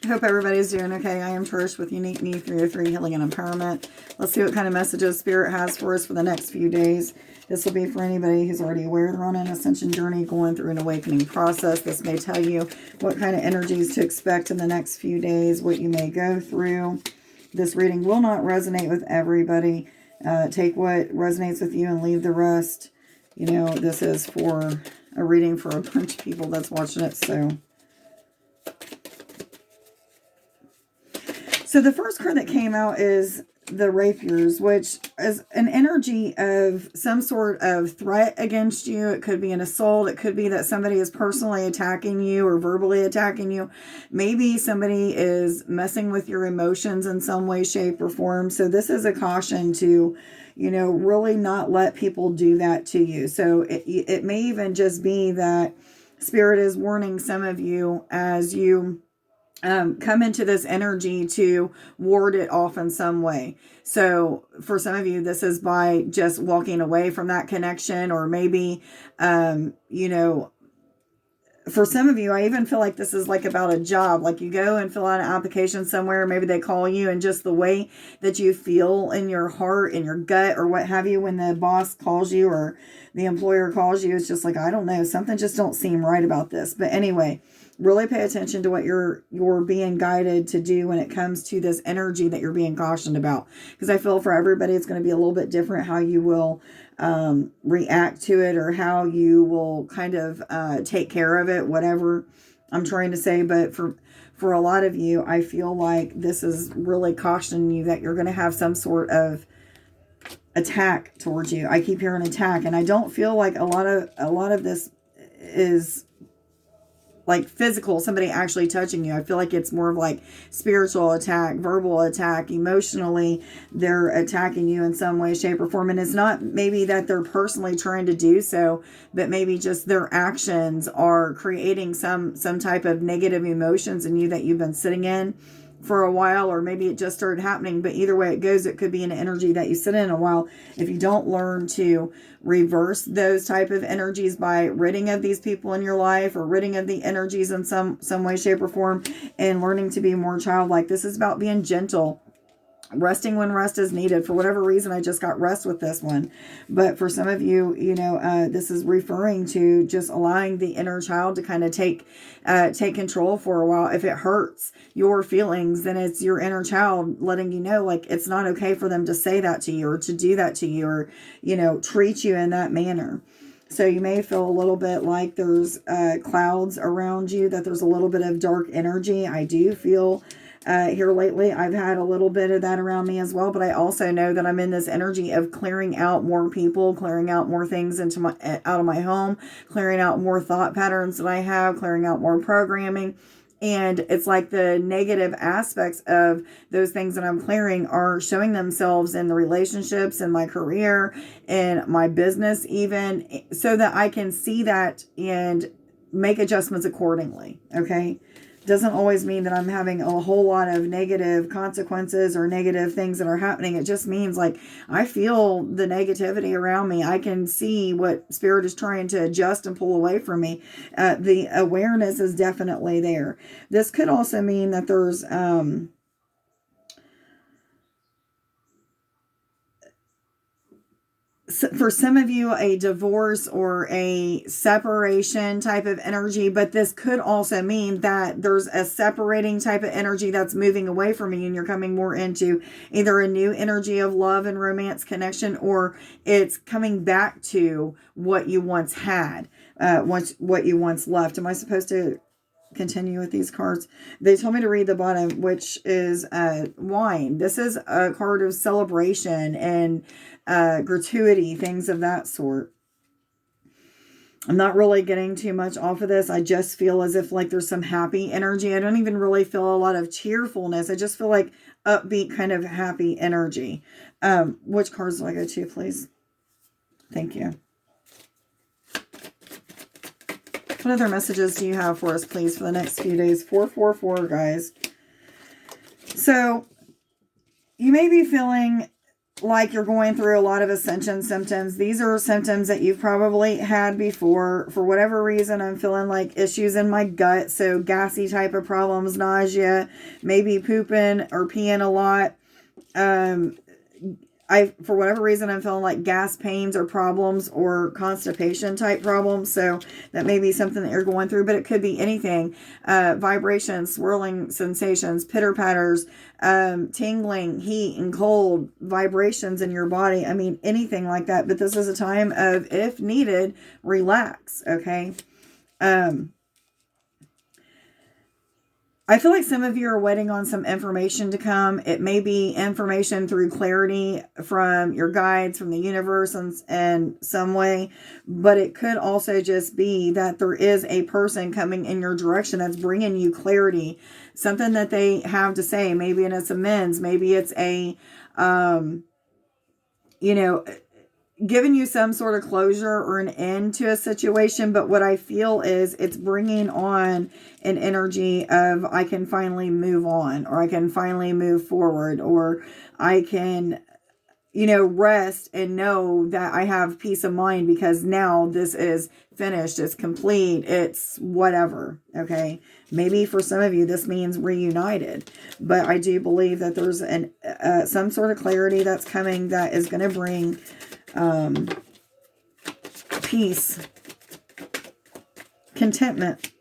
Hope everybody's doing okay. I am Trish with Unique Me 303 Healing and Empowerment. Let's see what kind of messages Spirit has for us for the next few days. This will be for anybody who's already aware they're on an ascension journey, going through an awakening process. This may tell you what kind of energies to expect in the next few days, what you may go through. This reading will not resonate with everybody. Take what resonates with you and leave the rest. You know, this is for a reading for a bunch of people that's watching it, So the first card that came out is the Rapiers, which is an energy of some sort of threat against you. It could be an assault. It could be that somebody is personally attacking you or verbally attacking you. Maybe somebody is messing with your emotions in some way, shape, or form. So this is a caution to, you know, really not let people do that to you. So it may even just be that Spirit is warning some of you as you come into this energy to ward it off in some way. So for some of you, this is by just walking away from that connection, or maybe, you know, for some of you, I even feel like this is like about a job. Like you go and fill out an application somewhere, maybe they call you, and just the way that you feel in your heart, in your gut, or what have you, when the boss calls you or the employer calls you, it's just like, I don't know, something just don't seem right about this. But anyway, really pay attention to what you're being guided to do when it comes to this energy that you're being cautioned about. Because I feel for everybody, it's going to be a little bit different how you will react to it, or how you will kind of take care of it, whatever I'm trying to say. But for a lot of you, I feel like this is really cautioning you that you're going to have some sort of attack towards you. I keep hearing attack, and I don't feel like a lot of this is like physical, somebody actually touching you. I feel like it's more of like spiritual attack, verbal attack, emotionally they're attacking you in some way, shape, or form. And it's not maybe that they're personally trying to do so, but maybe just their actions are creating some type of negative emotions in you that you've been sitting in for a while, or maybe it just started happening. But either way it goes, it could be an energy that you sit in a while. If you don't learn to reverse those type of energies by ridding of these people in your life, or ridding of the energies in some way, shape, or form, and learning to be more childlike. This is about being gentle, resting when rest is needed. For whatever reason, I just got rest with this one. But for some of you, you know, this is referring to just allowing the inner child to kind of take control for a while. If it hurts your feelings, then it's your inner child letting you know, like, it's not okay for them to say that to you, or to do that to you, or, you know, treat you in that manner. So you may feel a little bit like there's clouds around you, that there's a little bit of dark energy. I do feel here lately, I've had a little bit of that around me as well. But I also know that I'm in this energy of clearing out more people, clearing out more things out of my home, clearing out more thought patterns that I have, clearing out more programming. And it's like the negative aspects of those things that I'm clearing are showing themselves in the relationships, in my career, in my business even, so that I can see that and make adjustments accordingly. Okay. Doesn't always mean that I'm having a whole lot of negative consequences or negative things that are happening. It just means, like, I feel the negativity around me. I can see what Spirit is trying to adjust and pull away from me. The awareness is definitely there. This could also mean that there's for some of you, a divorce or a separation type of energy. But this could also mean that there's a separating type of energy that's moving away from you, and you're coming more into either a new energy of love and romance connection, or it's coming back to what you once had, what you once left. Am I supposed to continue with these cards? They told me to read the bottom, which is wine. This is a card of celebration and gratuity, things of that sort. I'm not really getting too much off of this. I just feel as if like there's some happy energy. I don't even really feel a lot of cheerfulness. I just feel like upbeat, kind of happy energy. Which cards do I go to, please? Thank you. What other messages do you have for us, please, for the next few days? 444, guys. So you may be feeling like you're going through a lot of ascension symptoms. These are symptoms that you've probably had before. For whatever reason, I'm feeling like issues in my gut. So gassy type of problems, nausea, maybe pooping or peeing a lot. For whatever reason, I'm feeling like gas pains or problems or constipation type problems. So that may be something that you're going through, but it could be anything. Vibrations, swirling sensations, pitter patters, tingling, heat and cold, vibrations in your body. I mean, anything like that. But this is a time of, if needed, relax. Okay. I feel like some of you are waiting on some information to come. It may be information through clarity from your guides, from the universe in some way. But it could also just be that there is a person coming in your direction that's bringing you clarity. Something that they have to say. Maybe it's amends. Maybe it's a, giving you some sort of closure or an end to a situation. But what I feel is it's bringing on an energy of, I can finally move on, or I can finally move forward, or I can, rest and know that I have peace of mind because now this is finished. It's complete. It's whatever. Okay. Maybe for some of you, this means reunited, but I do believe that there's some sort of clarity that's coming that is going to bring peace, contentment.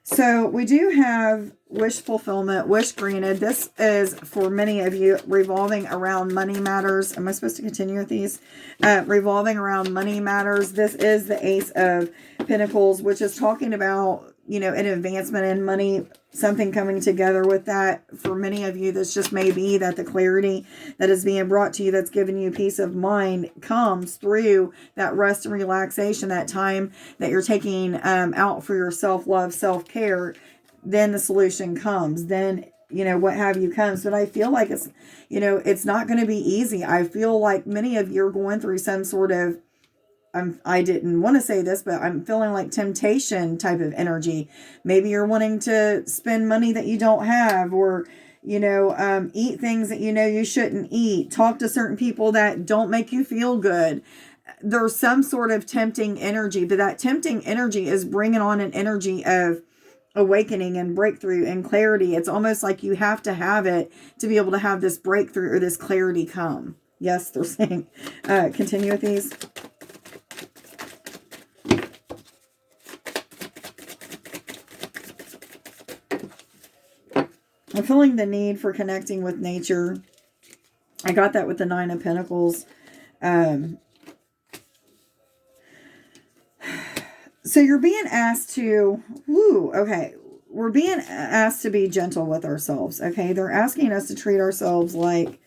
So we do have wish fulfillment, wish granted. This is for many of you revolving around money matters. Am I supposed to continue with these? Revolving around money matters. This is the Ace of Pentacles, which is talking about, an advancement in money, something coming together with that. For many of you, this just may be that the clarity that is being brought to you, that's giving you peace of mind, comes through that rest and relaxation, that time that you're taking out for your self-love, self-care. Then the solution comes. Then, what have you comes. But I feel like it's not going to be easy. I feel like many of you are going through some sort of, I didn't want to say this, but I'm feeling like temptation type of energy. Maybe you're wanting to spend money that you don't have, or, eat things that you shouldn't eat, talk to certain people that don't make you feel good. There's some sort of tempting energy, but that tempting energy is bringing on an energy of awakening and breakthrough and clarity. It's almost like you have to have it to be able to have this breakthrough or this clarity come. Yes, they're saying, continue with these. I'm feeling the need for connecting with nature. I got that with the Nine of Pentacles. So you're being asked to, okay. We're being asked to be gentle with ourselves. Okay. They're asking us to treat ourselves like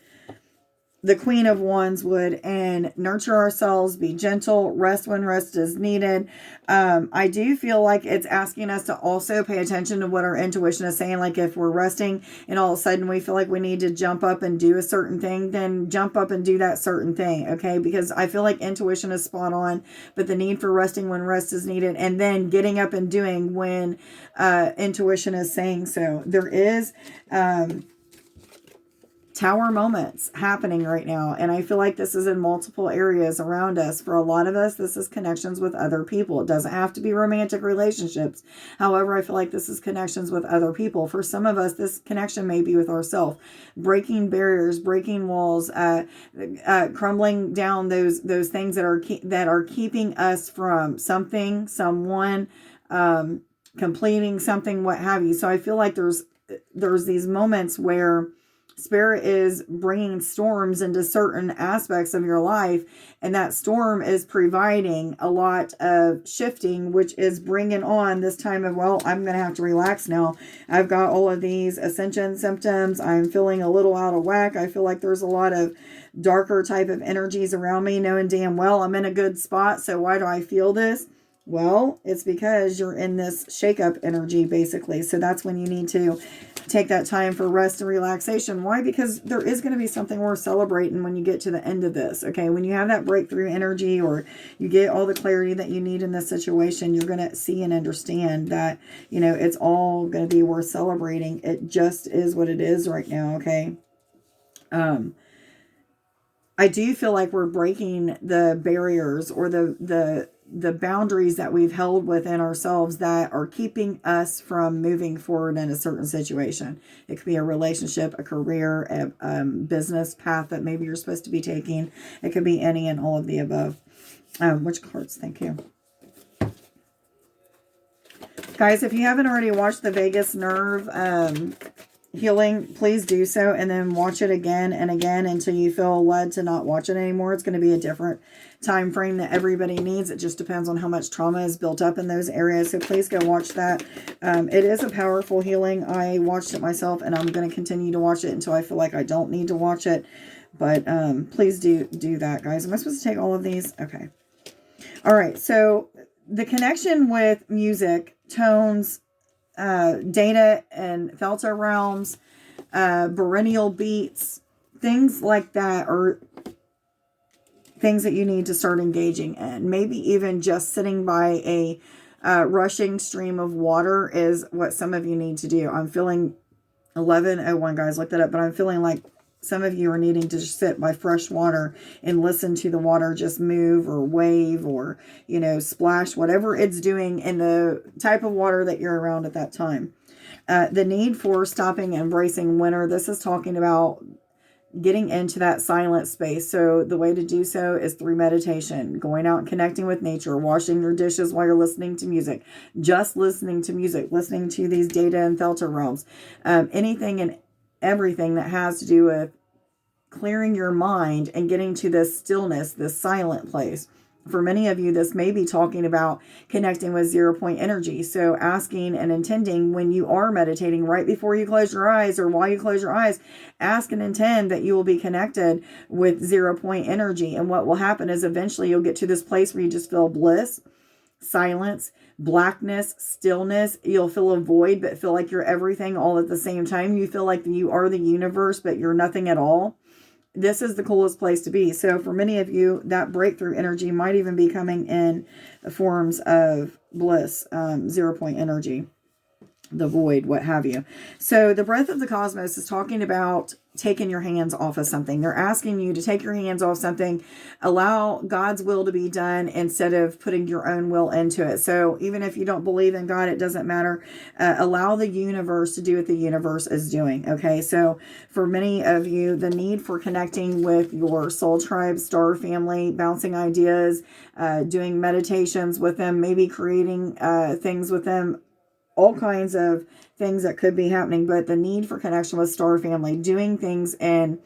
the Queen of Wands would, and nurture ourselves, be gentle, rest when rest is needed. I do feel like it's asking us to also pay attention to what our intuition is saying. Like if we're resting and all of a sudden we feel like we need to jump up and do a certain thing, then jump up and do that certain thing. Okay. Because I feel like intuition is spot on, but the need for resting when rest is needed, and then getting up and doing when intuition is saying so. There is, tower moments happening right now. And I feel like this is in multiple areas around us. For a lot of us, this is connections with other people. It doesn't have to be romantic relationships. However, I feel like this is connections with other people. For some of us, this connection may be with ourselves. Breaking barriers, breaking walls, crumbling down those things that are keeping us from something, someone, completing something, what have you. So I feel like there's these moments where Spirit is bringing storms into certain aspects of your life, and that storm is providing a lot of shifting, which is bringing on this time of, well, I'm going to have to relax now. I've got all of these ascension symptoms. I'm feeling a little out of whack. I feel like there's a lot of darker type of energies around me, knowing damn well I'm in a good spot. So why do I feel this? Well, it's because you're in this shakeup energy, basically. So that's when you need to take that time for rest and relaxation. Why? Because there is going to be something worth celebrating when you get to the end of this. Okay. When you have that breakthrough energy, or you get all the clarity that you need in this situation, you're going to see and understand that, it's all going to be worth celebrating. It just is what it is right now. Okay. I do feel like we're breaking the barriers or the boundaries that we've held within ourselves that are keeping us from moving forward in a certain situation. It could be a relationship, a career, a business path that maybe you're supposed to be taking. It could be any and all of the above. Which cards? Thank you. Guys, if you haven't already watched the vagus nerve healing, please do so, and then watch it again and again until you feel led to not watch it anymore. It's going to be a different time frame that everybody needs. It just depends on how much trauma is built up in those areas. So please go watch that. It is a powerful healing. I watched it myself, and I'm going to continue to watch it until I feel like I don't need to watch it. But please do that, guys. Am I supposed to take all of these? Okay. All right. So the connection with music, tones, data and Thelta realms, perennial beats, things like that are things that you need to start engaging in. Maybe even just sitting by a rushing stream of water is what some of you need to do. I'm feeling 11:01, guys, look that up, but I'm feeling like some of you are needing to just sit by fresh water and listen to the water just move or wave or, you know, splash, whatever it's doing in the type of water that you're around at that time. The need for stopping and embracing winter. This is talking about getting into that silent space. So the way to do so is through meditation, going out and connecting with nature, washing your dishes while you're listening to music, just listening to music, listening to these data and Thelta realms, anything and everything that has to do with clearing your mind and getting to this stillness, this silent place. For many of you, this may be talking about connecting with 0 point energy. So asking and intending when you are meditating right before you close your eyes or while you close your eyes, ask and intend that you will be connected with 0 point energy. And what will happen is eventually you'll get to this place where you just feel bliss, silence, blackness, stillness. You'll feel a void, but feel like you're everything all at the same time. You feel like you are the universe, but you're nothing at all. This is the coolest place to be. So for many of you, that breakthrough energy might even be coming in forms of bliss, 0 point energy, the void, what have you. So the breath of the cosmos is talking about taking your hands off of something. They're asking you to take your hands off something, allow God's will to be done instead of putting your own will into it. So even if you don't believe in God, it doesn't matter. Allow the universe to do what the universe is doing. Okay. So for many of you, the need for connecting with your soul tribe, star family, bouncing ideas, doing meditations with them, maybe creating things with them, all kinds of things that could be happening, but the need for connection with star family, doing things in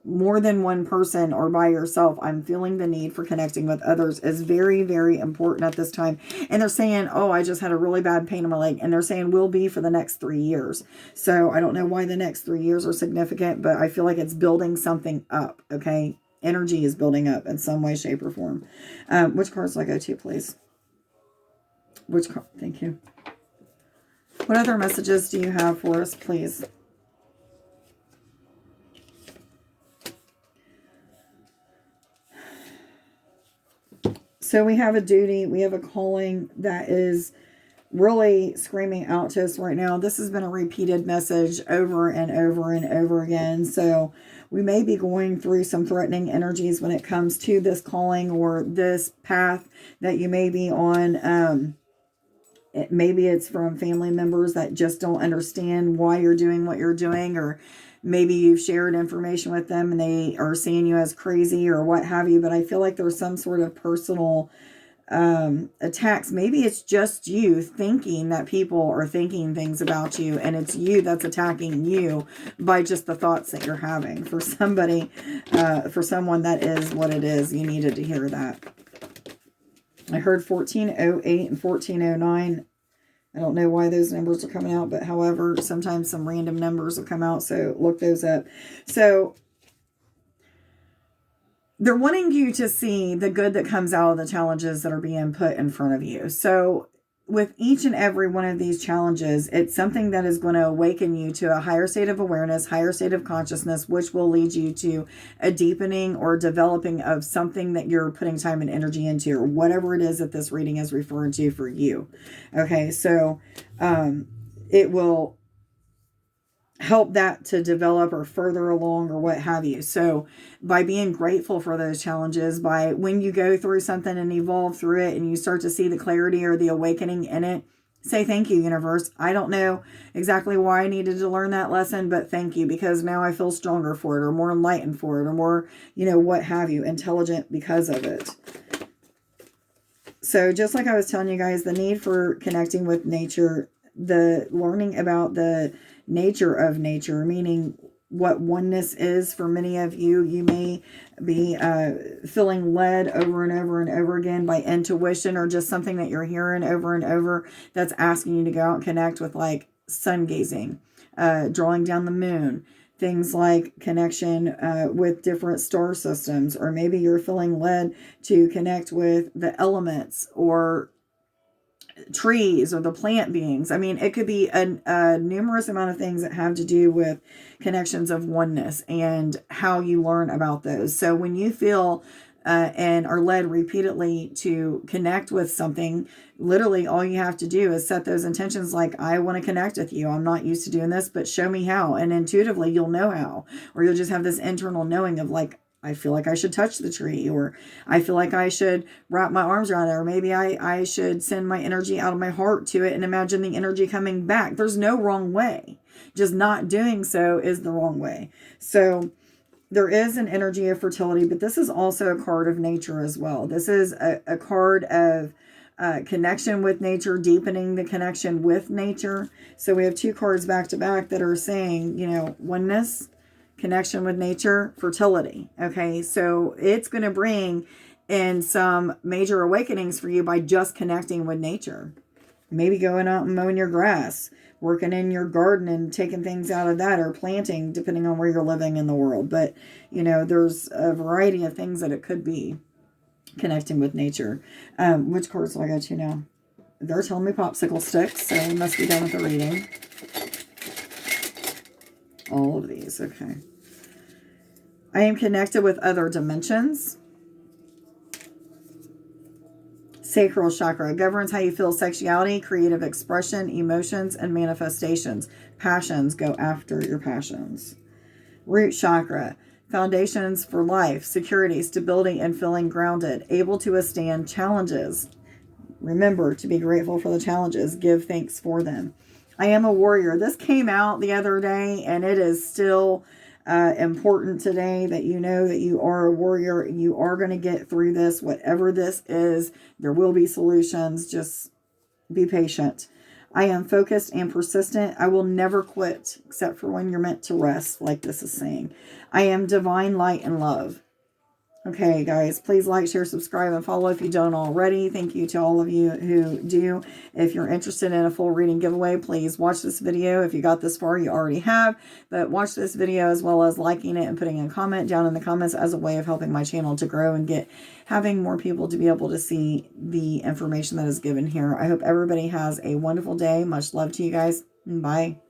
more than one person or by yourself, I'm feeling the need for connecting with others is very, very important at this time. And they're saying, oh, I just had a really bad pain in my leg. And they're saying will be for the next 3 years. So I don't know why the next 3 years are significant, but I feel like it's building something up. Okay. Energy is building up in some way, shape, or form. Which cards do I go to, please? Which card? Thank you. What other messages do you have for us, please? So we have a duty, we have a calling that is really screaming out to us right now. This has been a repeated message over and over and over again. So we may be going through some threatening energies when it comes to this calling or this path that you may be on. Maybe it's from family members that just don't understand why you're doing what you're doing, or maybe you've shared information with them and they are seeing you as crazy or what have you. But I feel like there's some sort of personal attacks. Maybe it's just you thinking that people are thinking things about you, and it's you that's attacking you by just the thoughts that you're having. For somebody, for someone, that is what it is. You needed to hear that. I heard 1408 and 1409. I don't know why those numbers are coming out, but however, sometimes some random numbers will come out, so look those up. So they're wanting you to see the good that comes out of the challenges that are being put in front of you. So with each and every one of these challenges, it's something that is going to awaken you to a higher state of awareness, higher state of consciousness, which will lead you to a deepening or developing of something that you're putting time and energy into, or whatever it is that this reading is referring to for you. Okay, so it will help that to develop or further along or what have you. So by being grateful for those challenges, by when you go through something and evolve through it and you start to see the clarity or the awakening in it, say thank you, universe. I don't know exactly why I needed to learn that lesson, but thank you, because now I feel stronger for it, or more enlightened for it, or more, what have you, intelligent because of it. So just like I was telling you guys, the need for connecting with nature, the learning about the nature of nature, meaning what oneness is for many of you. You may be feeling led over and over and over again by intuition, or just something that you're hearing over and over that's asking you to go out and connect with, like sun gazing, drawing down the moon, things like connection with different star systems, or maybe you're feeling led to connect with the elements or trees or the plant beings. I mean, it could be a numerous amount of things that have to do with connections of oneness and how you learn about those. So when you feel and are led repeatedly to connect with something, literally all you have to do is set those intentions, like, I want to connect with you. I'm not used to doing this, but show me how. And intuitively you'll know how, or you'll just have this internal knowing of, like, I feel like I should touch the tree, or I feel like I should wrap my arms around it, or maybe I should send my energy out of my heart to it and imagine the energy coming back. There's no wrong way. Just not doing so is the wrong way. So there is an energy of fertility, but this is also a card of nature as well. This is a card of connection with nature, deepening the connection with nature. So we have two cards back to back that are saying, oneness, connection with nature, fertility. Okay, so it's going to bring in some major awakenings for you by just connecting with nature. Maybe going out and mowing your grass, working in your garden and taking things out of that, or planting, depending on where you're living in the world. But, there's a variety of things that it could be connecting with nature. Which cards do I go to now? They're telling me popsicle sticks, so we must be done with the reading. All of these, okay. I am connected with other dimensions. Sacral chakra governs how you feel sexuality, creative expression, emotions, and manifestations. Passions, go after your passions. Root chakra, foundations for life, security, stability, and feeling grounded, able to withstand challenges. Remember to be grateful for the challenges. Give thanks for them. I am a warrior. This came out the other day, and it is still important today that you know that you are a warrior. You are going to get through this, whatever this is. There will be solutions. Just be patient. I am focused and persistent. I will never quit, except for when you're meant to rest, like this is saying. I am divine light and love. Okay, guys, please like, share, subscribe, and follow if you don't already. Thank you to all of you who do. If you're interested in a full reading giveaway, please watch this video. If you got this far, you already have. But watch this video as well as liking it and putting a comment down in the comments as a way of helping my channel to grow and having more people to be able to see the information that is given here. I hope everybody has a wonderful day. Much love to you guys. Bye.